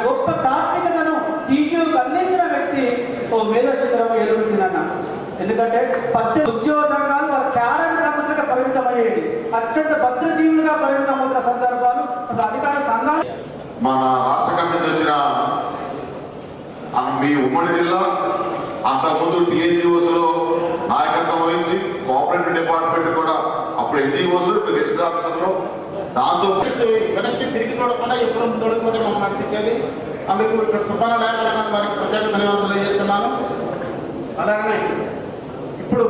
గొప్ప తాత్వికతను టీచర్కు అందించిన వ్యక్తి ఓ మేధశంకరమ్మ ఏలూరు సీనన్న. ఎందుకంటే ఉద్యోగ సంఘాలు వారి క్యాడర్ సమస్యలుగా పరిమితమయ్యేది, అత్యంత భద్రజీవులుగా పరిమితమవుతున్న సందర్భాలు అసలు అధికార సంఘాలు. మన రాష్ట్ర కమిటీ వచ్చిన మీ ఉమ్మడి జిల్లా అంతకుముందు టీఎన్జిఓస్లో నాయకత్వం వహించి కోఆపరేటివ్ డిపార్ట్మెంట్ కూడా అప్పుడు ఎన్జిఓస్ ఇప్పుడు గెస్ట్ ఆఫీసర్లో దాంతో వెనక్కి తిరిగి చూడకుండా ఎప్పుడు తొడుగుతుంటే మాకు అనిపించేది. అందుకు ఇక్కడ సుబ్బాన లేఖలను వారికి ప్రత్యేక ధన్యవాదాలు తెలియజేస్తున్నాను. అలాగనే ఇప్పుడు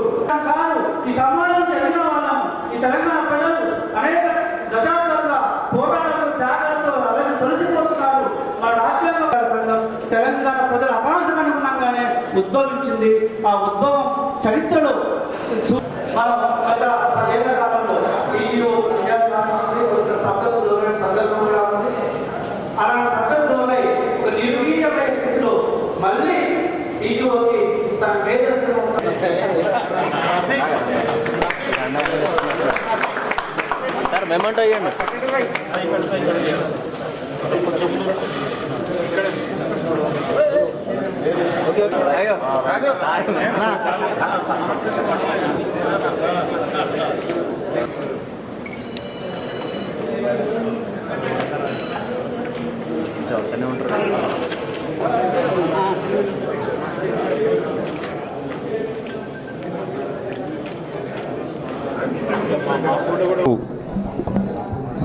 ఈ సమాజంలో ఎదిగిన వాళ్ళము ఈ తెలంగాణ ప్రజలు అనేక దశాబ్దాలుగా పోరాటాలు త్యాగాలతో అలాగే తొలసిపోతున్నారు. మన రాజ్యాంగ సంఘం తెలంగాణ ప్రజల అపాంశం అనుగుణంగానే ఉద్భవించింది. ఆ ఉద్భవం చరిత్రలో మనం గత 10 ఏళ్ల కాలంలో ఈజీఓ సందర్భం కూడా ఉంది. అలాంటి సందర్భంలోనే ఒక నిర్వీర్యమైన స్థితిలో మళ్ళీ ఈజీఓకి తన మేధస్సు మేమంటూ అయ్యండి.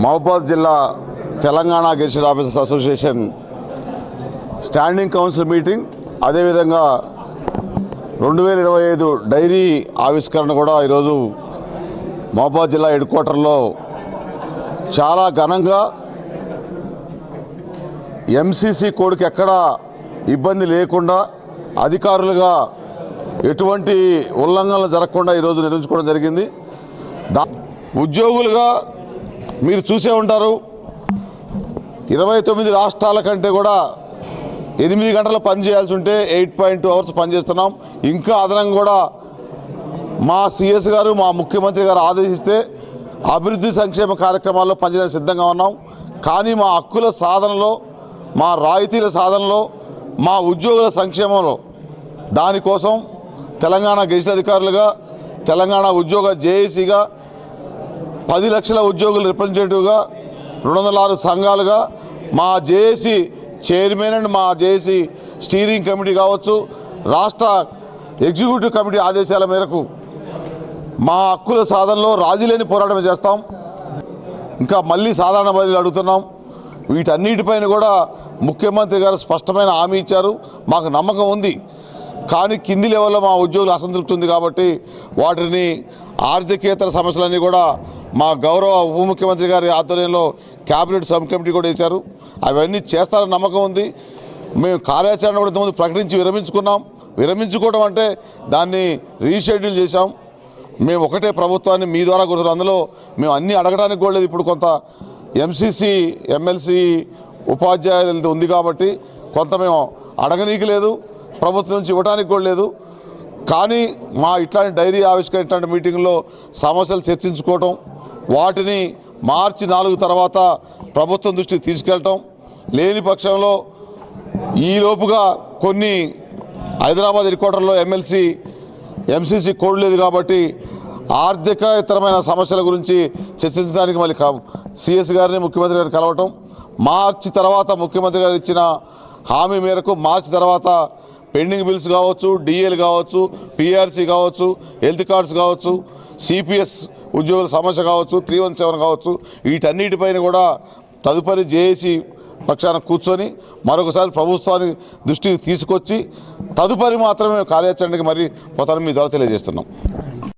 మహబూబాద్ జిల్లా Telangana gazetted officers association standing council meeting, అదేవిధంగా 2025 డైరీ ఆవిష్కరణ కూడా ఈరోజు మహబూబాద్ జిల్లా హెడ్ క్వార్టర్లో చాలా ఘనంగా ఎంసీసీ కోడ్కి ఎక్కడ ఇబ్బంది లేకుండా అధికారులుగా ఎటువంటి ఉల్లంఘనలు జరగకుండా ఈరోజు నిర్వహించుకోవడం జరిగింది. ఉద్యోగులుగా మీరు చూసే ఉంటారు, 29 రాష్ట్రాల కంటే కూడా 8 గంటలు పని చేయాల్సి ఉంటే 8.2 అవర్స్ పనిచేస్తున్నాం. ఇంకా అదనంగా కూడా మా సిఎస్ గారు మా ముఖ్యమంత్రి గారు ఆదేశిస్తే అభివృద్ధి సంక్షేమ కార్యక్రమాల్లో పనిచేయడానికి సిద్ధంగా ఉన్నాం. కానీ మా హక్కుల సాధనలో, మా రాయితీల సాధనలో, మా ఉద్యోగుల సంక్షేమంలో దానికోసం తెలంగాణ గెజిట్ అధికారులుగా, తెలంగాణ ఉద్యోగ జేఏసీగా, 10 లక్షల ఉద్యోగులు రిప్రజెంటేటివ్గా, 206 సంఘాలుగా, మా జేఏసీ చైర్మన్ అండ్ మా జేఏసీ స్టీరింగ్ కమిటీ కావచ్చు, రాష్ట్ర ఎగ్జిక్యూటివ్ కమిటీ ఆదేశాల మేరకు మా హక్కుల సాధనలో రాజీలేని పోరాటం చేస్తాం. ఇంకా మళ్ళీ సాధారణ బదిలీలు అడుగుతున్నాం. వీటన్నిటిపైన కూడా ముఖ్యమంత్రి గారు స్పష్టమైన హామీ ఇచ్చారు. మాకు నమ్మకం ఉంది. కానీ కింది లెవెల్లో మా ఉద్యోగులు అసంతృప్తి ఉంది కాబట్టి వాటిని ఆర్థికేతర సమస్యలన్నీ కూడా మా గౌరవ ఉప ముఖ్యమంత్రి గారి ఆధ్వర్యంలో క్యాబినెట్ సబ్ కమిటీ కూడా వేశారు. అవన్నీ చేస్తారని నమ్మకం ఉంది. మేము కార్యాచరణ కూడా ఇంతకుముందు ప్రకటించి విరమించుకున్నాం. విరమించుకోవడం అంటే దాన్ని రీషెడ్యూల్ చేశాం. మేము ఒకటే ప్రభుత్వాన్ని మీ ద్వారా కూర్చున్నాం. అందులో మేము అన్నీ అడగడానికి కూడా లేదు. ఇప్పుడు కొంత ఎంసీసీ ఎమ్మెల్సీ ఉపాధ్యాయులది ఉంది కాబట్టి కొంత మేము అడగనీకి లేదు, ప్రభుత్వం నుంచి ఇవ్వడానికి కూడా లేదు. కానీ మా ఇట్లాంటి డైరీ ఆవిష్కరణ ఇట్లాంటి మీటింగ్లో సమస్యలు చర్చించుకోవటం, వాటిని మార్చి 4 తర్వాత ప్రభుత్వం దృష్టికి తీసుకెళ్ళటం, లేని పక్షంలో ఈలోపుగా కొన్ని హైదరాబాద్ హెడ్ క్వార్టర్లో ఎంసీసీ కోడ్ లేదు కాబట్టి ఆర్థికేతరమైన సమస్యల గురించి చర్చించడానికి మళ్ళీ సిఎస్ గారిని ముఖ్యమంత్రి గారిని కలవటం, మార్చి తర్వాత ముఖ్యమంత్రి గారు ఇచ్చిన హామీ మేరకు మార్చి తర్వాత పెండింగ్ బిల్స్ కావచ్చు, డిఏలు కావచ్చు, పిఆర్సీ కావచ్చు, హెల్త్ కార్డ్స్ కావచ్చు, సిపిఎస్ ఉద్యోగుల సమస్య కావచ్చు, 317 కావచ్చు, వీటన్నిటిపైన కూడా తదుపరి జేఏసీ పక్షాన కూర్చొని మరొకసారి ప్రభుత్వాన్ని దృష్టికి తీసుకొచ్చి తదుపరి మాత్రమే కార్యాచరణకి మరి పోతారని మీ ద్వారా తెలియజేస్తున్నాం.